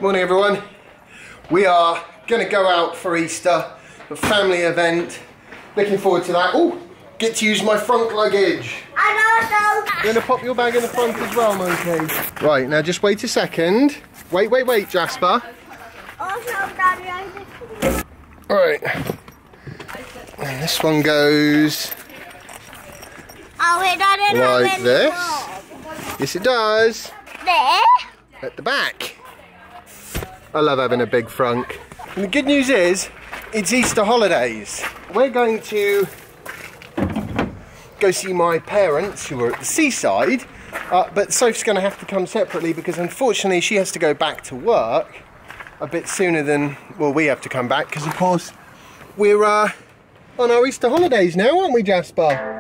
Morning everyone. We are going to go out for Easter, a family event. Looking forward to that. Oh, get to use my front luggage. I know. You're going to pop your bag in the front as well, Monkey. Right, now just wait a second. Wait, Jasper. Alright. And this one goes like this. Yes, it does. There? At the back. I love having a big frunk. And the good news is, it's Easter holidays. We're going to go see my parents who are at the seaside, but Sophie's going to have to come separately because unfortunately she has to go back to work a bit sooner than, well, we have to come back because of course we're on our Easter holidays now, aren't we, Jasper?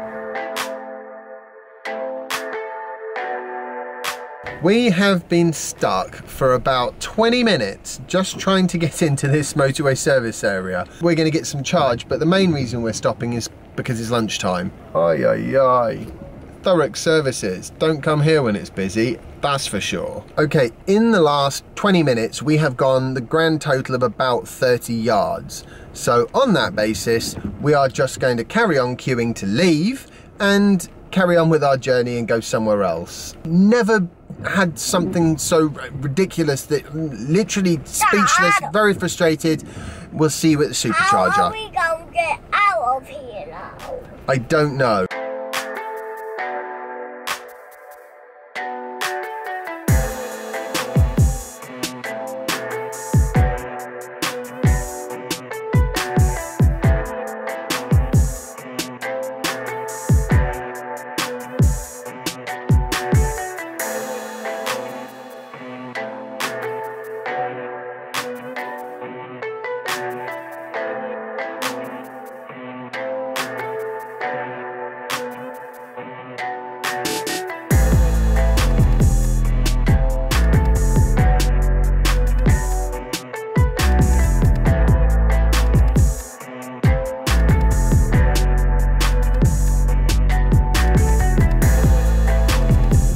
We have been stuck for about 20 minutes just trying to get into this motorway service area. We're going to get some charge, but the main reason we're stopping is because it's lunchtime. Thurrock services. Don't come here when it's busy, that's for sure. Okay, in the last 20 minutes, we have gone the grand total of about 30 yards. So on that basis, we are just going to carry on queuing to leave and carry on with our journey and go somewhere else. Never had something so ridiculous that literally speechless, very frustrated. We'll see you at the supercharger. How are we going to get out of here now? I don't know.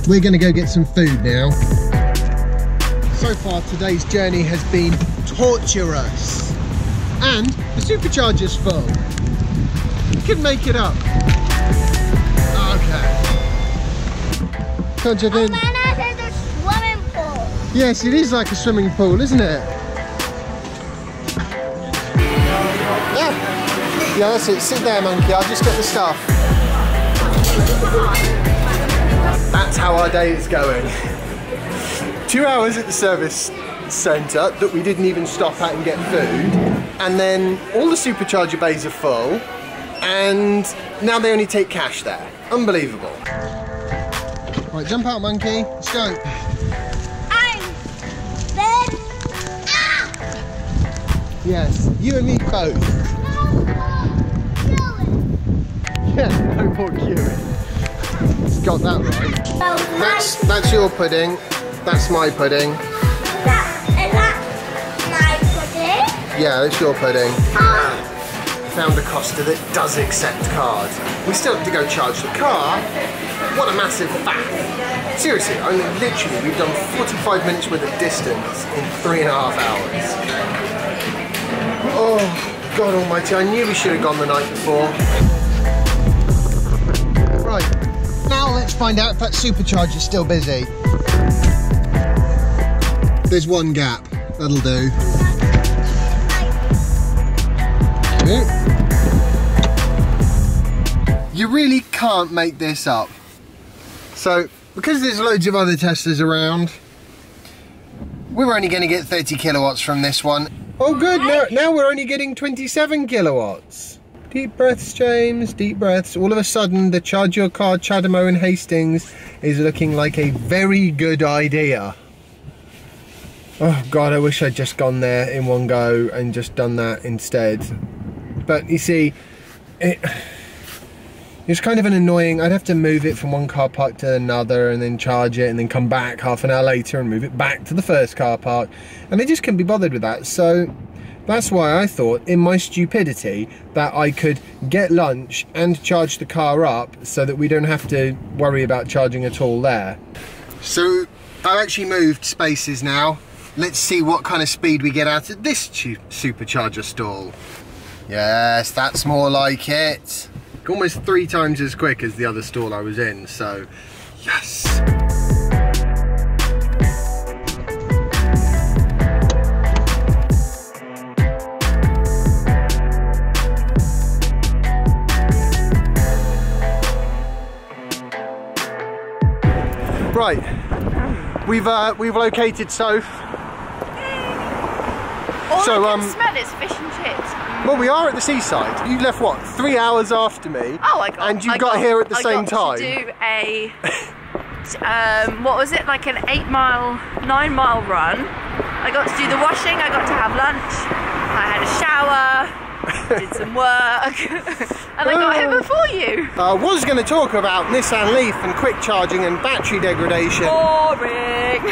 We're going to go get some food now. So far today's journey has been torturous. And the supercharger's full. Could make it up. Okay. Can't you do? There's a swimming pool. Yes, it is like a swimming pool, isn't it? Yeah, that's it. Sit there, Monkey. I'll just get the stuff. That's how our day is going. 2 hours at the service centre that we didn't even stop at and get food, and then all the supercharger bays are full, and now they only take cash there. Unbelievable. Right, jump out, Monkey. Let's go. Yes, you and me both. Yeah, no more queuing. Got that right. That's your pudding. That's my pudding. Is that my pudding? Yeah, that's your pudding. Found a Costa that does accept card. We still have to go charge the car. What a massive faff. Seriously, I mean, literally, we've done 45 minutes worth of distance in 3.5 hours. Oh, God almighty, I knew we should have gone the night before. Right. Now let's find out if that supercharger's still busy. There's one gap, that'll do. You really can't make this up. So, because there's loads of other Teslas around, we're only going to get 30 kilowatts from this one. Oh good, now we're only getting 27 kilowatts. Deep breaths, James, deep breaths. All of a sudden, the Charge Your Car Chadamo and Hastings is looking like a very good idea. Oh God, I wish I'd just gone there in one go and just done that instead. But you see, it's kind of an annoying, I'd have to move it from one car park to another and then charge it and then come back half an hour later and move it back to the first car park. And I just couldn't be bothered with that. So that's why I thought, in my stupidity, that I could get lunch and charge the car up so that we don't have to worry about charging at all there. So I've actually moved spaces now. Let's see what kind of speed we get out of this supercharger stall. Yes, that's more like it. Almost 3 times as quick as the other stall I was in, so yes. Right, we've located Soph. All I can smell is fish and chips. Well, we are at the seaside. You left what, 3 hours after me? Oh, and you got here at the same time. I got to do a what was it, like an 9-mile run. I got to do the washing. I got to have lunch. I had a shower. Did some work. And I got here before you. I was going to talk about Nissan Leaf and quick charging and battery degradation. Boring.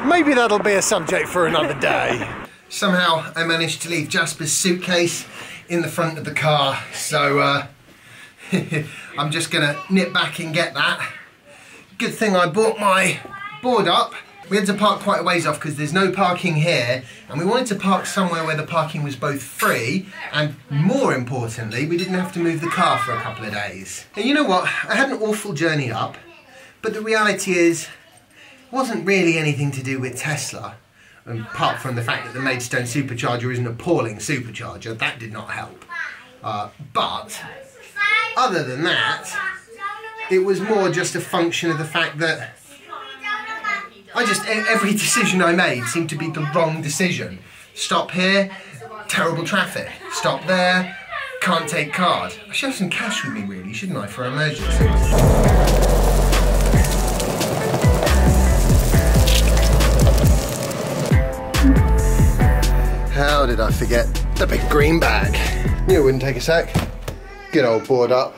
Maybe that'll be a subject for another day. Somehow I managed to leave Jasper's suitcase in the front of the car, so I'm just going to nip back and get that. Good thing I bought my board up. We had to park quite a ways off because there's no parking here, and we wanted to park somewhere where the parking was both free and, more importantly, we didn't have to move the car for a couple of days. And you know what? I had an awful journey up, but the reality is it wasn't really anything to do with Tesla, apart from the fact that the Maidstone supercharger is an appalling supercharger. That did not help. But other than that, it was more just a function of the fact that every decision I made seemed to be the wrong decision. Stop here, terrible traffic. Stop there, can't take card. I should have some cash with me really, shouldn't I, for emergencies? How did I forget the big green bag? Knew it wouldn't take a sec. Good old board up.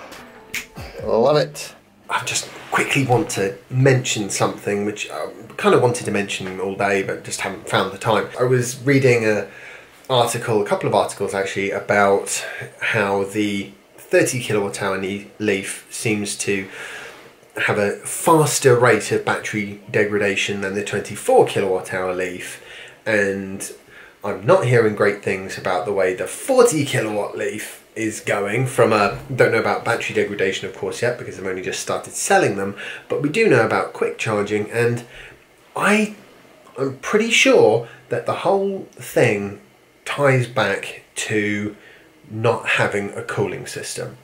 I love it. I just quickly want to mention something which I kind of wanted to mention all day but just haven't found the time. I was reading a couple of articles actually, about how the 30 kilowatt hour Leaf seems to have a faster rate of battery degradation than the 24 kilowatt hour Leaf, and I'm not hearing great things about the way the 40 kilowatt Leaf is going from don't know about battery degradation of course yet because they've only just started selling them, but we do know about quick charging, and I'm pretty sure that the whole thing ties back to not having a cooling system.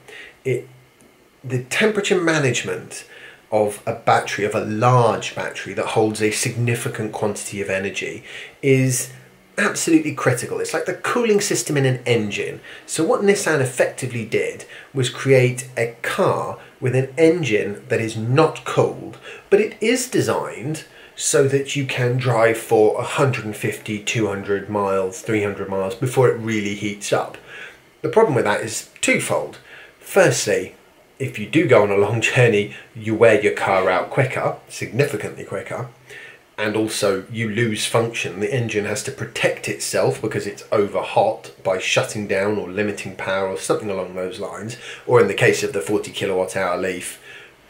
The temperature management of a battery, of a large battery that holds a significant quantity of energy, is absolutely critical. It's like the cooling system in an engine. So what Nissan effectively did was create a car with an engine that is not cooled, but it is designed so that you can drive for 150, 200 miles, 300 miles before it really heats up. The problem with that is twofold. Firstly, if you do go on a long journey, you wear your car out quicker, significantly quicker, and also you lose function. The engine has to protect itself because it's over hot by shutting down or limiting power or something along those lines, or in the case of the 40 kilowatt hour Leaf,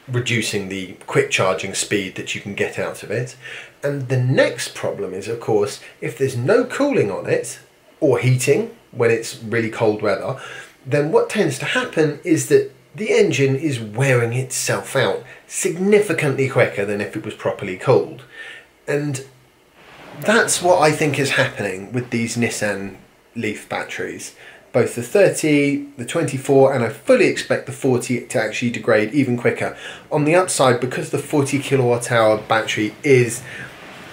reducing the quick charging speed that you can get out of it. And the next problem is, of course, if there's no cooling on it or heating when it's really cold weather, then what tends to happen is that the engine is wearing itself out significantly quicker than if it was properly cooled. And that's what I think is happening with these Nissan Leaf batteries. Both the 30, the 24, and I fully expect the 40 to actually degrade even quicker. On the upside, because the 40 kilowatt hour battery is,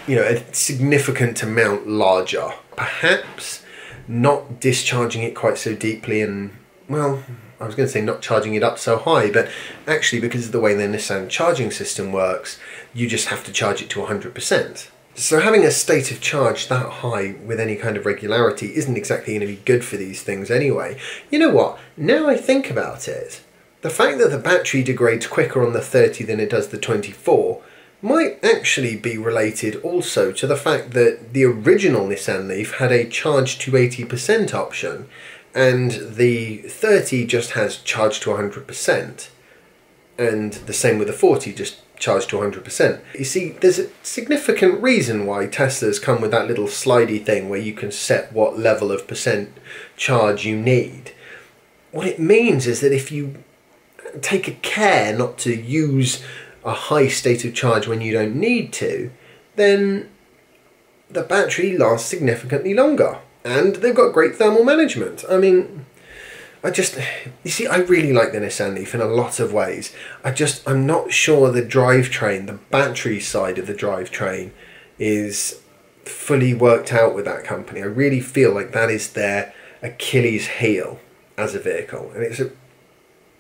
you know, a significant amount larger, perhaps not discharging it quite so deeply and, well, I was going to say not charging it up so high, but actually because of the way the Nissan charging system works, you just have to charge it to 100%. So having a state of charge that high with any kind of regularity isn't exactly going to be good for these things anyway. You know what? Now I think about it, the fact that the battery degrades quicker on the 30 than it does the 24 might actually be related also to the fact that the original Nissan Leaf had a charge to 80% option, and the 30 just has charge to 100%, and the same with the 40, just charge to 100%. You see, there's a significant reason why Teslas come with that little slidey thing where you can set what level of percent charge you need. What it means is that if you take a care not to use a high state of charge when you don't need to, then the battery lasts significantly longer. And they've got great thermal management. I mean, you see, I really like the Nissan Leaf in a lot of ways. I'm not sure the drivetrain, the battery side of the drivetrain, is fully worked out with that company. I really feel like that is their Achilles heel as a vehicle. And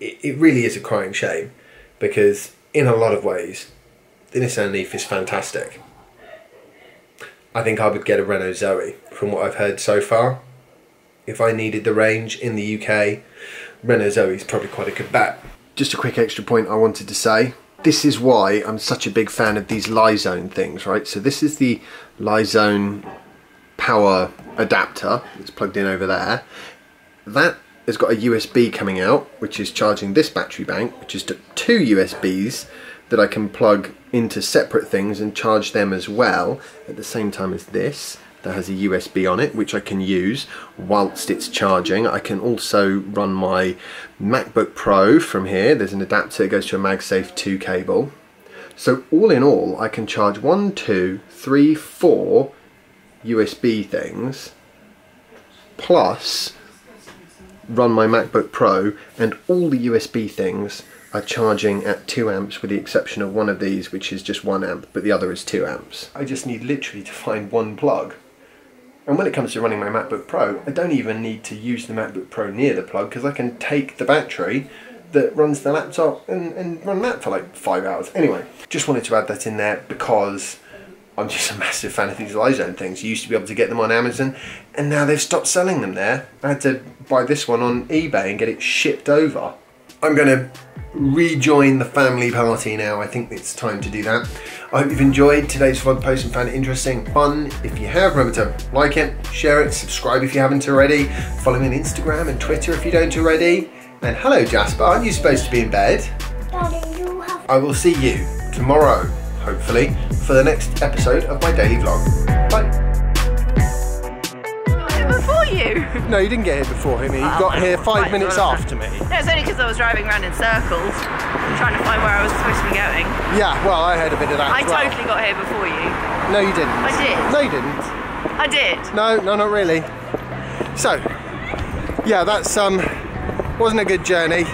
it really is a crying shame, because in a lot of ways, the Nissan Leaf is fantastic. I think I would get a Renault Zoe from what I've heard so far. If I needed the range in the UK, Renault Zoe is probably quite a good bet. Just a quick extra point I wanted to say. This is why I'm such a big fan of these Li-Zone things, right? So this is the Li-Zone power adapter that's plugged in over there. That has got a USB coming out, which is charging this battery bank, which is two USBs that I can plug into separate things and charge them as well at the same time as this. That has a USB on it, which I can use whilst it's charging. I can also run my MacBook Pro from here. There's an adapter that goes to a MagSafe 2 cable. So all in all, I can charge 1, 2, 3, 4 USB things, plus run my MacBook Pro, and all the USB things are charging at 2 amps with the exception of one of these, which is just 1 amp, but the other is 2 amps. I just need literally to find one plug. And when it comes to running my MacBook Pro, I don't even need to use the MacBook Pro near the plug, because I can take the battery that runs the laptop and run that for like 5 hours. Anyway, just wanted to add that in there because I'm just a massive fan of these Li-Zone things. You used to be able to get them on Amazon, and now they've stopped selling them there. I had to buy this one on eBay and get it shipped over. I'm going to rejoin the family party now. I think it's time to do that. I hope you've enjoyed today's vlog post and found it interesting, fun. If you have, remember to like it, share it, subscribe if you haven't already, follow me on Instagram and Twitter if you don't already. And hello Jasper, aren't you supposed to be in bed? Daddy, you have... I will see you tomorrow, hopefully, for the next episode of my daily vlog. Bye. Before you. No, you didn't get here before me. You got here 5 minutes after me. No, it's only because I was driving around in circles, trying to find where I was supposed to be going. Yeah, well, I heard a bit of that I as well. totally got here before you. No, you didn't. I did. No, you didn't. I did. No, not really. So, yeah, that's wasn't a good journey.